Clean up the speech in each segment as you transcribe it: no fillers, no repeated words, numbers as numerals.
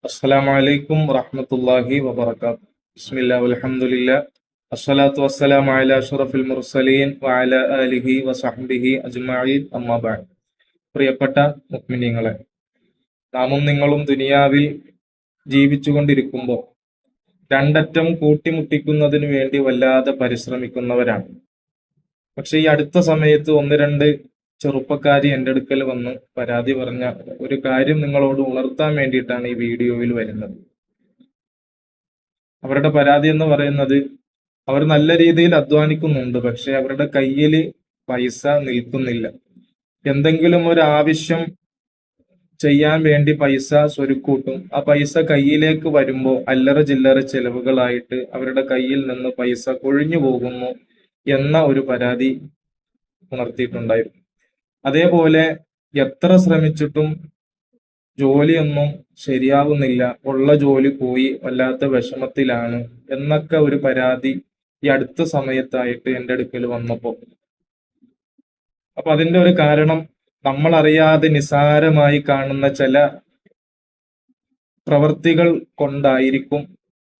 അസ്സലാമു അലൈക്കും വറഹ്മത്തുള്ളാഹി വബറകാതുഹു. ബിസ്മില്ലാ വൽഹംദുലില്ലാ അസ്സലാത്തു വസ്സലാമു അലാ അഷ്റഫിൽ മുർസലീൻ വഅലാ ആലിഹി വസഹ്ബിഹി അജ്മഈൻ അമ്മാ ബഅദ്. പ്രിയപ്പെട്ട മുഅ്മിനീങ്ങളെ, നാമും നിങ്ങളും ദുനിയാവിൽ ജീവിച്ചുകൊണ്ടിരിക്കുമ്പോൾ രണ്ടറ്റം കൂട്ടിമുട്ടിക്കുന്നതിന് വേണ്ടി വല്ലാതെ പരിശ്രമിക്കുന്നവരാണ്. പക്ഷെ ഈ അടുത്ത സമയത്ത് ഒന്ന് രണ്ട് ചെറുപ്പക്കാരി എൻ്റെ അടുക്കൽ വന്ന് പരാതി പറഞ്ഞ ഒരു കാര്യം നിങ്ങളോട് ഉണർത്താൻ വേണ്ടിയിട്ടാണ് ഈ വീഡിയോയിൽ വരുന്നത്. അവരുടെ പരാതി എന്ന് പറയുന്നത്, അവർ നല്ല രീതിയിൽ അധ്വാനിക്കുന്നുണ്ട്, പക്ഷെ അവരുടെ കയ്യിൽ പൈസ നിൽക്കുന്നില്ല. എന്തെങ്കിലും ഒരു ആവശ്യം ചെയ്യാൻ വേണ്ടി പൈസ സ്വരുക്കൂട്ടും. ആ പൈസ കയ്യിലേക്ക് വരുമ്പോൾ അല്ലറ ചില്ലറ ചെലവുകളായിട്ട് അവരുടെ കയ്യിൽ നിന്ന് പൈസ കൊഴിഞ്ഞു പോകുന്നു എന്ന ഒരു പരാതി ഉണർത്തിയിട്ടുണ്ടായിരുന്നു. അതേപോലെ എത്ര ശ്രമിച്ചിട്ടും ജോലിയൊന്നും ശരിയാവുന്നില്ല, ഉള്ള ജോലി പോയി, വല്ലാത്ത വിഷമത്തിലാണ് എന്നൊക്കെ ഒരു പരാതി ഈ അടുത്ത സമയത്തായിട്ട് എൻ്റെ അടുക്കൽ വന്നപ്പോൾ, അപ്പൊ അതിന്റെ ഒരു കാരണം നമ്മൾ അറിയാതെ നിസാരമായി കാണുന്ന ചില പ്രവൃത്തികൾ കൊണ്ടായിരിക്കും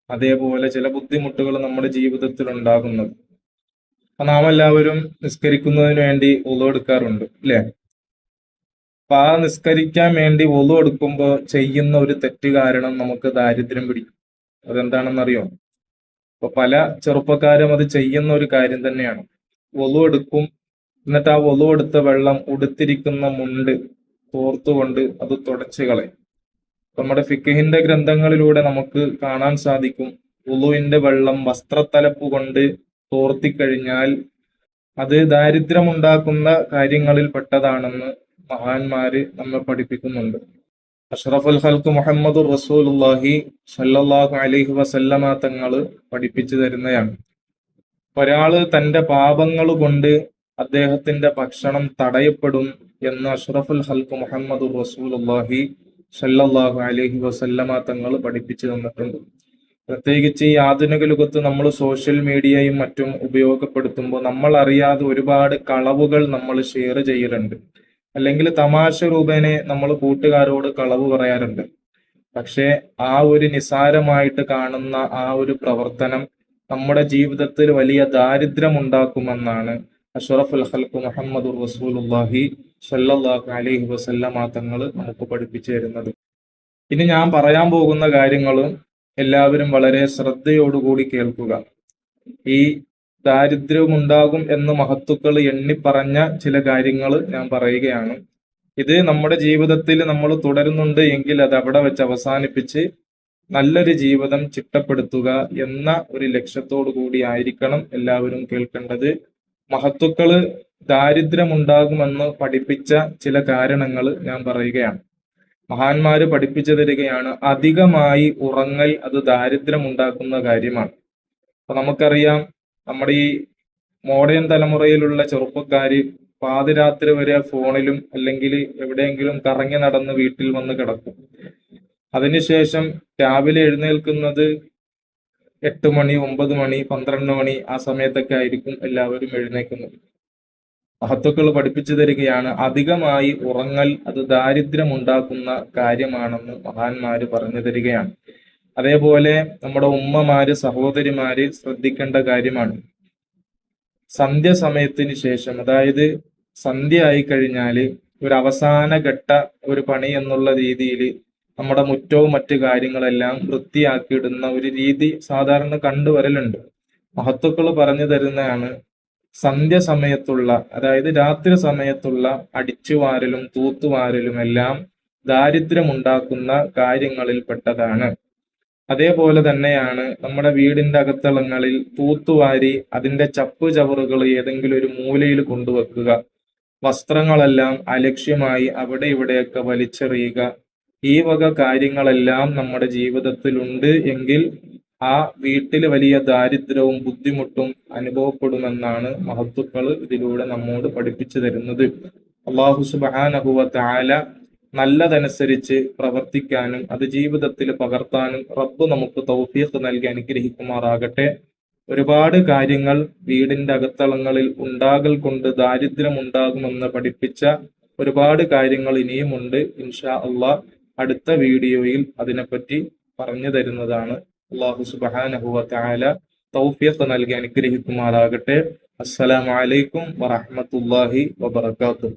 അതേപോലെ ചില ബുദ്ധിമുട്ടുകൾ നമ്മുടെ ജീവിതത്തിൽ ഉണ്ടാകുന്നത്. നാം എല്ലാവരും നിസ്കരിക്കുന്നതിന് വേണ്ടി വുളു എടുക്കാറുണ്ട്, അല്ലെ? അപ്പൊ ആ നിസ്കരിക്കാൻ വേണ്ടി വുളു എടുക്കുമ്പോൾ ചെയ്യുന്ന ഒരു തെറ്റ് കാരണം നമുക്ക് ദാരിദ്ര്യം പിടിക്കും. അതെന്താണെന്നറിയോ? അപ്പൊ പല ചെറുപ്പക്കാരും അത് ചെയ്യുന്ന ഒരു കാര്യം തന്നെയാണ്. വുളു എടുക്കും, എന്നിട്ട് ആ വുളു എടുത്ത വെള്ളം ഉടുത്തിരിക്കുന്ന മുണ്ട് തോർത്തുകൊണ്ട് അത് തുടച്ചു കളയും. നമ്മുടെ ഫിഖഹിന്റെ ഗ്രന്ഥങ്ങളിലൂടെ നമുക്ക് കാണാൻ സാധിക്കും, വുളുവിന്റെ വെള്ളം വസ്ത്രത്തലപ്പ് കൊണ്ട് തോർത്തിക്കഴിഞ്ഞാൽ അത് ദാരിദ്ര്യമുണ്ടാക്കുന്ന കാര്യങ്ങളിൽ പെട്ടതാണെന്ന് മഹാന്മാര് നമ്മെ പഠിപ്പിക്കുന്നുണ്ട്. അഷ്റഫുൽ ഖൽഖ് മുഹമ്മദുർ റസൂലുള്ളാഹി സ്വല്ലല്ലാഹു അലൈഹി വസല്ലമ തങ്ങള് പഠിപ്പിച്ചു തരുന്നതാണ്. ഒരാള് തന്റെ പാപങ്ങൾ കൊണ്ട് അദ്ദേഹത്തിന്റെ ഭക്ഷണം തടയപ്പെടും എന്ന് അഷ്റഫുൽ ഖൽഖ് മുഹമ്മദുർ റസൂലുള്ളാഹി സ്വല്ലല്ലാഹു അലൈഹി വസല്ലമ തങ്ങൾ പഠിപ്പിച്ചു തന്നിട്ടുണ്ട്. പ്രത്യേകിച്ച് ഈ ആധുനിക ലോകത്ത് നമ്മൾ സോഷ്യൽ മീഡിയയും മറ്റും ഉപയോഗപ്പെടുത്തുമ്പോൾ നമ്മൾ അറിയാതെ ഒരുപാട് കളവുകൾ നമ്മൾ ഷെയർ ചെയ്യലുണ്ട്. അല്ലെങ്കിൽ തമാശ രൂപേണെ നമ്മൾ കൂട്ടുകാരോട് കളവ് പറയാറുണ്ട്. പക്ഷെ ആ ഒരു നിസാരമായിട്ട് കാണുന്ന ആ ഒരു പ്രവർത്തനം നമ്മുടെ ജീവിതത്തിൽ വലിയ ദാരിദ്ര്യം ഉണ്ടാക്കുമെന്നാണ് അഷ്റഫുൽ ഖൽഖ് മുഹമ്മദുർ റസൂലുള്ളാഹി സ്വല്ലല്ലാഹു അലൈഹി വസല്ലമ തങ്ങൾ നമുക്ക് പഠിപ്പിച്ചു തരുന്നത്. ഇനി ഞാൻ പറയാൻ പോകുന്ന കാര്യങ്ങൾ എല്ലാവരും വളരെ ശ്രദ്ധയോടുകൂടി കേൾക്കുക. ഈ ദാരിദ്ര്യമുണ്ടാകും എന്ന് മഹത്തുക്കൾ എണ്ണിപ്പറഞ്ഞ ചില കാര്യങ്ങൾ ഞാൻ പറയുകയാണ്. ഇത് നമ്മുടെ ജീവിതത്തിൽ നമ്മൾ തുടരുന്നുണ്ട് എങ്കിൽ അത് അവിടെ വെച്ച് അവസാനിപ്പിച്ച് നല്ലൊരു ജീവിതം ചിട്ടപ്പെടുത്തുക എന്ന ഒരു ലക്ഷ്യത്തോടു കൂടി ആയിരിക്കണം എല്ലാവരും കേൾക്കേണ്ടത്. മഹത്തുക്കള് ദാരിദ്ര്യമുണ്ടാകുമെന്ന് പഠിപ്പിച്ച ചില കാരണങ്ങൾ ഞാൻ പറയുകയാണ്. മഹാന്മാര് പഠിപ്പിച്ചു തരികയാണ്, അധികമായി ഉറങ്ങൽ അത് ദാരിദ്ര്യം ഉണ്ടാക്കുന്ന കാര്യമാണ്. അപ്പൊ നമുക്കറിയാം, നമ്മുടെ ഈ മോഡേൺ തലമുറയിലുള്ള ചെറുപ്പക്കാര് പാതിരാത്രി വരെ ഫോണിലും അല്ലെങ്കിൽ എവിടെയെങ്കിലും കറങ്ങി നടന്ന് വീട്ടിൽ വന്ന് കിടക്കും. അതിനുശേഷം രാവിലെ എഴുന്നേൽക്കുന്നത് 8 മണി, 9 മണി, 12 മണി ആ സമയത്തൊക്കെ ആയിരിക്കും എല്ലാവരും എഴുന്നേൽക്കുന്നത്. മഹത്തുക്കൾ പഠിപ്പിച്ചു തരികയാണ്, അധികമായി ഉറങ്ങൽ അത് ദാരിദ്ര്യം ഉണ്ടാക്കുന്ന കാര്യമാണെന്ന് മഹാന്മാര് പറഞ്ഞു തരികയാണ്. അതേപോലെ നമ്മുടെ ഉമ്മമാര്, സഹോദരിമാര് ശ്രദ്ധിക്കേണ്ട കാര്യമാണ്. സന്ധ്യ സമയത്തിന് ശേഷം, അതായത് സന്ധ്യ ആയി കഴിഞ്ഞാല് ഒരു അവസാന ഘട്ട ഒരു പണി എന്നുള്ള രീതിയിൽ നമ്മുടെ മുറ്റവും മറ്റു കാര്യങ്ങളെല്ലാം വൃത്തിയാക്കിയിടുന്ന ഒരു രീതി സാധാരണ കണ്ടുവരലുണ്ട്. മഹത്തുക്കൾ പറഞ്ഞു തരുന്നതാണ്, സന്ധ്യ സമയത്തുള്ള, അതായത് രാത്രി സമയത്തുള്ള അടിച്ചുവാരലും തൂത്തുവാരലും എല്ലാം ദാരിദ്ര്യമുണ്ടാക്കുന്ന കാര്യങ്ങളിൽ പെട്ടതാണ്. അതേപോലെ തന്നെയാണ് നമ്മുടെ വീടിന്റെ അകത്തളങ്ങളിൽ തൂത്തുവാരി അതിന്റെ ചപ്പ് ചവറുകൾ ഏതെങ്കിലും ഒരു മൂലയിൽ കൊണ്ടുവെക്കുക, വസ്ത്രങ്ങളെല്ലാം അലക്ഷ്യമായി അവിടെ ഇവിടെയൊക്കെ വലിച്ചെറിയുക. ഈ വക കാര്യങ്ങളെല്ലാം നമ്മുടെ ജീവിതത്തിലുണ്ട് എങ്കിൽ ആ വീട്ടിൽ വലിയ ദാരിദ്ര്യവും ബുദ്ധിമുട്ടും അനുഭവപ്പെടുമെന്നാണ് മഹത്തുക്കൾ ഇതിലൂടെ നമ്മോട് പഠിപ്പിച്ചു തരുന്നത്. അല്ലാഹു സുബ്ഹാനഹു വ തആല നല്ലതനുസരിച്ച് പ്രവർത്തിക്കാനും അത് ജീവിതത്തിൽ പകർത്താനും റബ്ബ് നമുക്ക് തൗഫീഖ് നൽകി അനുഗ്രഹിക്കുമാറാകട്ടെ. ഒരുപാട് കാര്യങ്ങൾ വീടിന്റെ അകത്തളങ്ങളിൽ ഉണ്ടാകൽ കൊണ്ട് ദാരിദ്ര്യം ഉണ്ടാകുമെന്ന് പഠിപ്പിച്ച ഒരുപാട് കാര്യങ്ങൾ ഇനിയുമുണ്ട്. ഇൻഷാ അള്ളാഹ് അടുത്ത വീഡിയോയിൽ അതിനെപ്പറ്റി പറഞ്ഞു തരുന്നതാണ്. അള്ളാഹു സുബ്ഹാനഹു വ തആല തൗഫീഖ് നൽകി അനുഗ്രഹിക്കുമാറാകട്ടെ. അസ്സലാമു അലൈക്കും വറഹ്മത്തുള്ളാഹി വബറകാതുഹു.